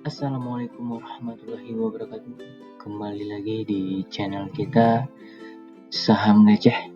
Assalamualaikum warahmatullahi wabarakatuh. Kembali lagi di channel kita Saham Receh.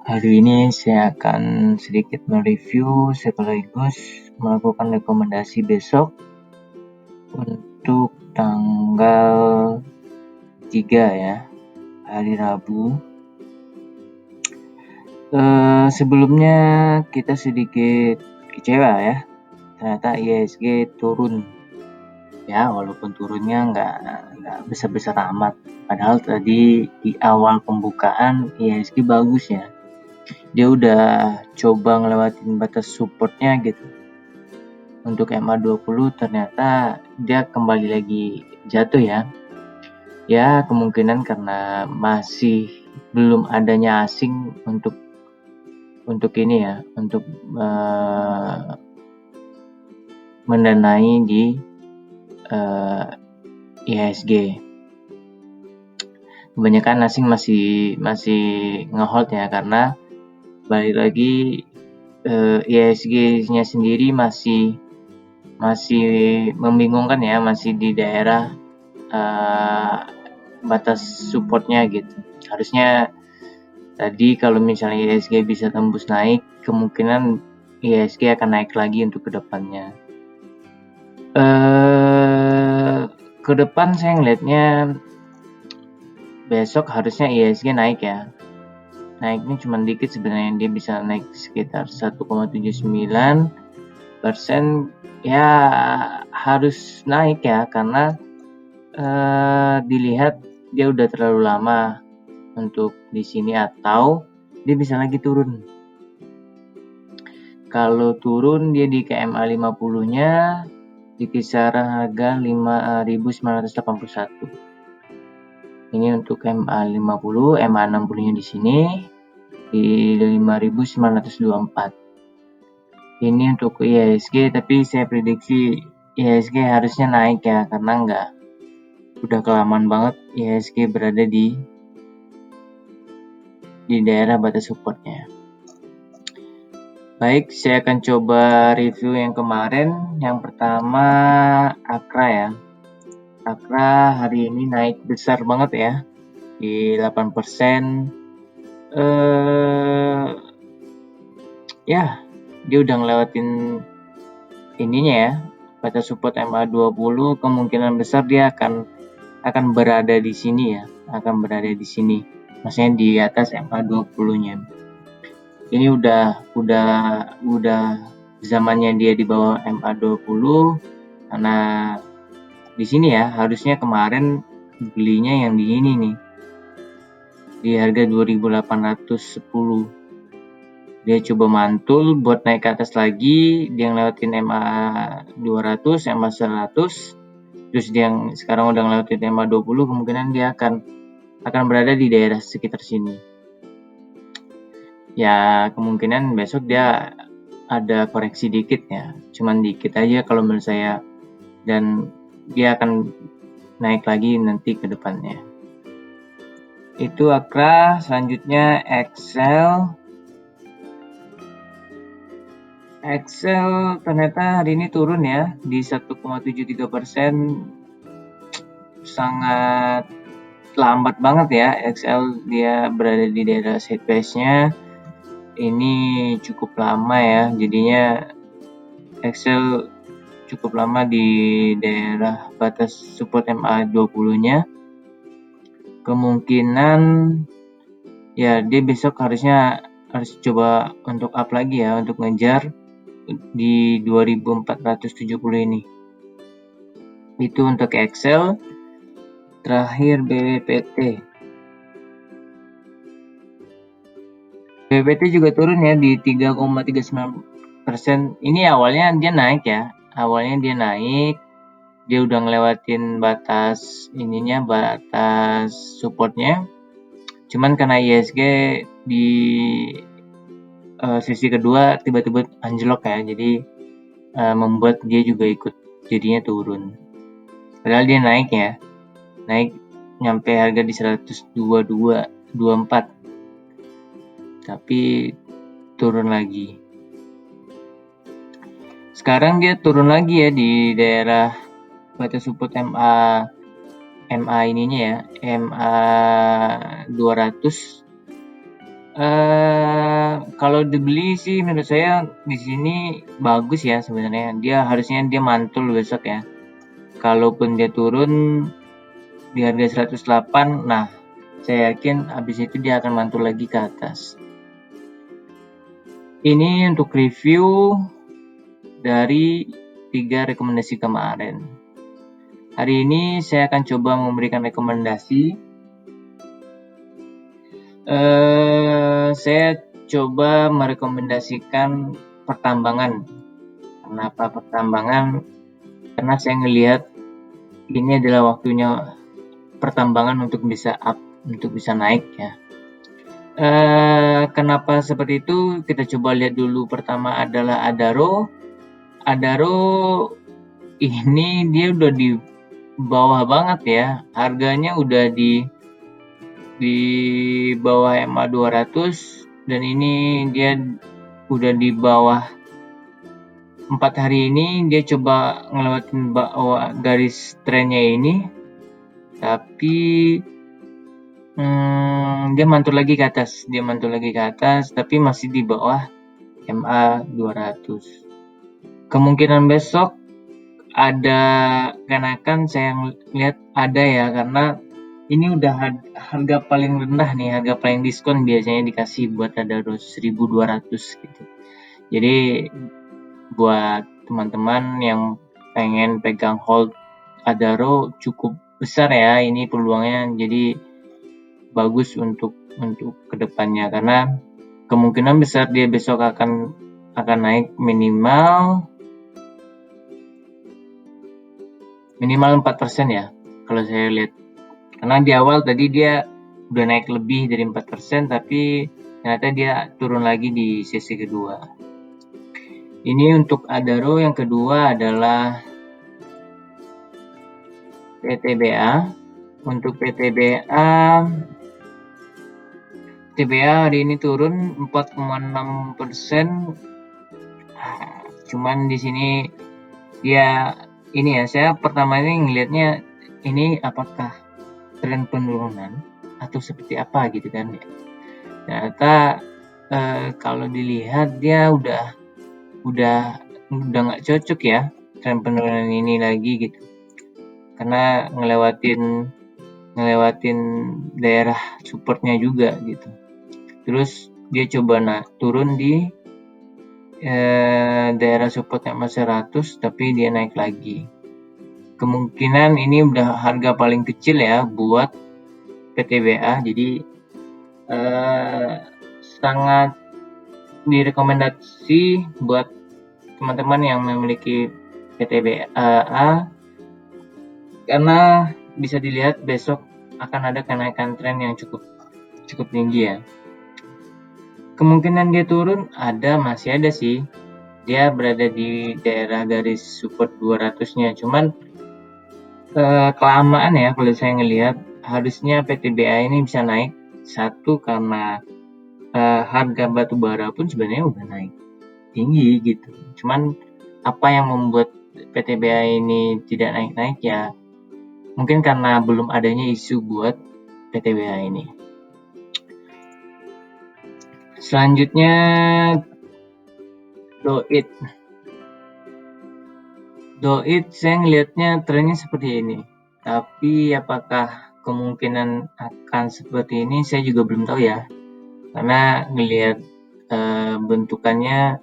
Hari ini saya akan sedikit mereview sekaligus melakukan rekomendasi besok untuk tanggal 3 ya, hari Rabu. Sebelumnya kita sedikit kecewa ya, ternyata IHSG turun ya, walaupun turunnya nggak besar-besar amat. Padahal tadi di awal pembukaan IHSG bagus ya, dia udah coba ngelewatin batas supportnya gitu. Untuk MA20 ternyata dia kembali lagi jatuh ya, kemungkinan karena masih belum adanya asing untuk ini ya, untuk mendanai di IHSG. Kebanyakan asing masih ngehold ya, karena balik lagi IHSG-nya sendiri masih membingungkan ya, masih di daerah batas supportnya gitu. Harusnya tadi kalau misalnya IHSG bisa tembus naik, kemungkinan IHSG akan naik lagi untuk kedepannya. Ke depan saya ngelihatnya besok harusnya IHSG naik ya. Naiknya cuma dikit sebenarnya, dia bisa naik sekitar 1,79%. Ya harus naik ya, karena dilihat dia udah terlalu lama untuk di sini, atau dia bisa lagi turun. Kalau turun dia di KMA 50-nya di kisaran harga 5.981. Ini untuk MA 50, MA 60-nya di sini di 5.924. Ini untuk IHSG, tapi saya prediksi IHSG harusnya naik ya, karena udah kelamaan banget IHSG berada di daerah batas supportnya. Baik, saya akan coba review yang kemarin. Yang pertama Akra ya. Akra hari ini naik besar banget ya, di 8%. Ya, dia udah ngelewatin ininya ya, batas support MA20. Kemungkinan besar dia akan berada di sini ya, maksudnya di atas MA20-nya. Ini udah zamannya dia di bawah MA20, karena di sini ya harusnya kemarin belinya yang di ini nih, di harga 2.810. Dia coba mantul buat naik ke atas lagi, dia ngelewatin MA200, MA100, terus dia yang sekarang udah ngelewatin MA20, kemungkinan dia akan berada di daerah sekitar sini. Ya kemungkinan besok dia ada koreksi dikit ya, cuman dikit aja kalau menurut saya, dan dia akan naik lagi nanti ke depannya. Itu Akra. Selanjutnya Excel ternyata hari ini turun ya, di 1,73%. Sangat lambat banget ya Excel, dia berada di daerah sideways-nya. Ini cukup lama ya, jadinya Excel cukup lama di daerah batas support MA20-nya. Kemungkinan ya dia besok harusnya harus coba untuk up lagi ya, untuk ngejar di 2.470 ini. Itu untuk Excel. Terakhir BWPT. BWPT juga turun ya di 3,39%. Ini awalnya dia naik ya. Dia udah ngelewatin batas supportnya. Cuman karena IHSG di sesi kedua tiba-tiba anjlok ya, jadi membuat dia juga ikut jadinya turun. Padahal dia naik nyampe harga di 122.24, tapi turun lagi. Sekarang dia turun lagi ya di daerah batas support MA ininya ya, MA 200. Kalau dibeli sih menurut saya di sini bagus ya sebenarnya. Harusnya dia mantul besok ya. Kalaupun dia turun di harga 108, nah saya yakin habis itu dia akan mantul lagi ke atas. Ini untuk review dari 3 rekomendasi kemarin. Hari ini saya akan coba memberikan rekomendasi. Saya coba merekomendasikan pertambangan. Kenapa pertambangan? Karena saya ngelihat ini adalah waktunya pertambangan untuk bisa up, untuk bisa naik ya. Kenapa seperti itu? Kita coba lihat dulu. Pertama adalah Adaro. Adaro ini dia udah di bawah banget ya. Harganya udah di bawah MA 200 dan ini dia udah di bawah 4 hari ini. Dia coba ngelewatin bawah garis trennya ini, tapi dia mantul lagi ke atas, tapi masih di bawah MA 200. Kemungkinan besok ada kenaikan, saya lihat ada ya, karena ini udah harga paling rendah nih, harga paling diskon biasanya dikasih buat Adaro 1.200 gitu. Jadi buat teman-teman yang pengen pegang hold Adaro cukup besar ya ini peluangnya, jadi bagus untuk kedepannya, karena kemungkinan besar dia besok akan naik minimal 4% ya kalau saya lihat. Karena di awal tadi dia udah naik lebih dari 4%, tapi ternyata dia turun lagi di sesi kedua. Ini untuk Adaro. Yang kedua adalah PTBA. Untuk PTBA hari ini turun 4,6%. Cuman di sini dia ini ya, saya pertama ini ngelihatnya ini apakah tren penurunan atau seperti apa gitu kan ya. Ternyata kalau dilihat dia udah nggak cocok ya tren penurunan ini lagi gitu, karena ngelewatin daerah supportnya juga gitu. Terus dia coba turun di daerah support MA 100, tapi dia naik lagi. Kemungkinan ini udah harga paling kecil ya buat PTBA, jadi sangat direkomendasi buat teman-teman yang memiliki PTBA, karena bisa dilihat besok akan ada kenaikan tren yang cukup tinggi ya. Kemungkinan dia turun masih ada sih. Dia berada di daerah garis support 200-nya. Cuman kelamaan ya kalau saya ngelihat, harusnya PTBA ini bisa naik. Satu, karena harga batu bara pun sebenarnya udah naik tinggi gitu. Cuman apa yang membuat PTBA ini tidak naik-naik ya? Mungkin karena belum adanya isu buat PTBA ini. Selanjutnya Doit saya ngelihatnya trennya seperti ini, tapi apakah kemungkinan akan seperti ini saya juga belum tahu ya, karena ngelihat bentukannya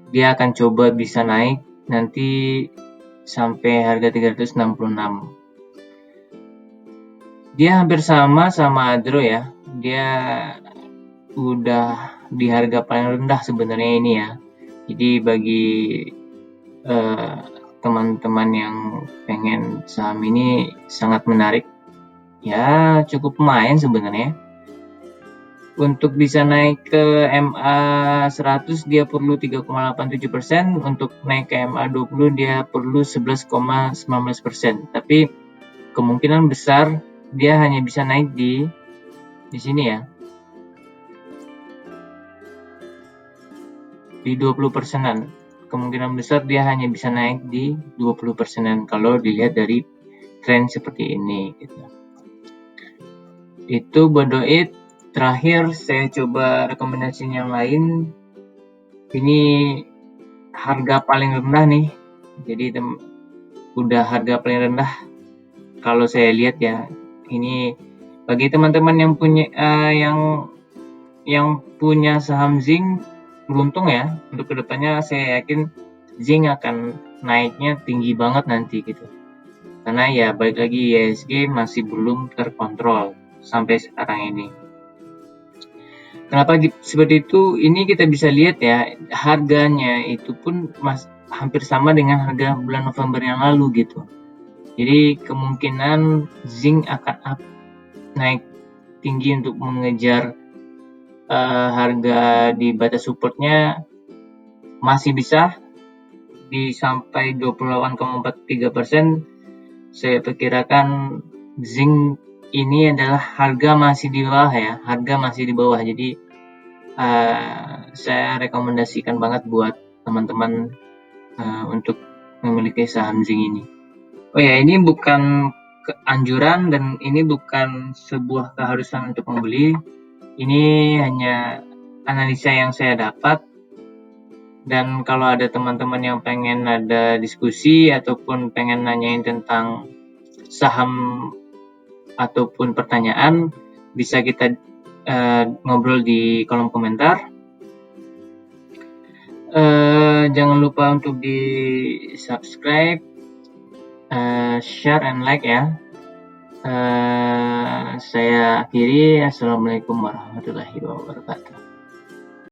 dia akan coba bisa naik nanti sampai harga 366. Dia hampir sama Adro ya, dia udah di harga paling rendah sebenarnya ini ya. Jadi bagi teman-teman yang pengen saham ini sangat menarik ya, cukup lumayan sebenarnya. Untuk bisa naik ke MA 100 dia perlu 3,87%, untuk naik ke MA 20 dia perlu 11,19%. Tapi kemungkinan besar dia hanya bisa naik di sini ya, di 20%-an. kemungkinan besar dia hanya bisa naik di 20%-an kalau dilihat dari tren seperti ini gitu. Itu Bodoit. Terakhir saya coba rekomendasi yang lain. Ini harga paling rendah nih. Jadi udah harga paling rendah kalau saya lihat ya. Ini bagi teman-teman yang punya yang punya saham Zing, beruntung ya. Untuk kedepannya saya yakin Zing akan naiknya tinggi banget nanti gitu. Karena ya balik lagi IHSG masih belum terkontrol sampai sekarang ini. Kenapa seperti itu? Ini kita bisa lihat ya, harganya itu pun hampir sama dengan harga bulan November yang lalu gitu. Jadi kemungkinan Zing akan naik tinggi untuk mengejar harga di batas supportnya, masih bisa di sampai 28,43%. Saya perkirakan Zing ini adalah harga masih di bawah ya, jadi saya rekomendasikan banget buat teman-teman untuk memiliki saham Zing ini. Oh ya, ini bukan anjuran dan ini bukan sebuah keharusan untuk membeli. Ini hanya analisa yang saya dapat. Dan kalau ada teman-teman yang pengen ada diskusi ataupun pengen nanyain tentang saham ataupun pertanyaan, bisa kita ngobrol di kolom komentar. Jangan lupa untuk di subscribe, share and like ya. Saya akhiri. Assalamualaikum warahmatullahi wabarakatuh.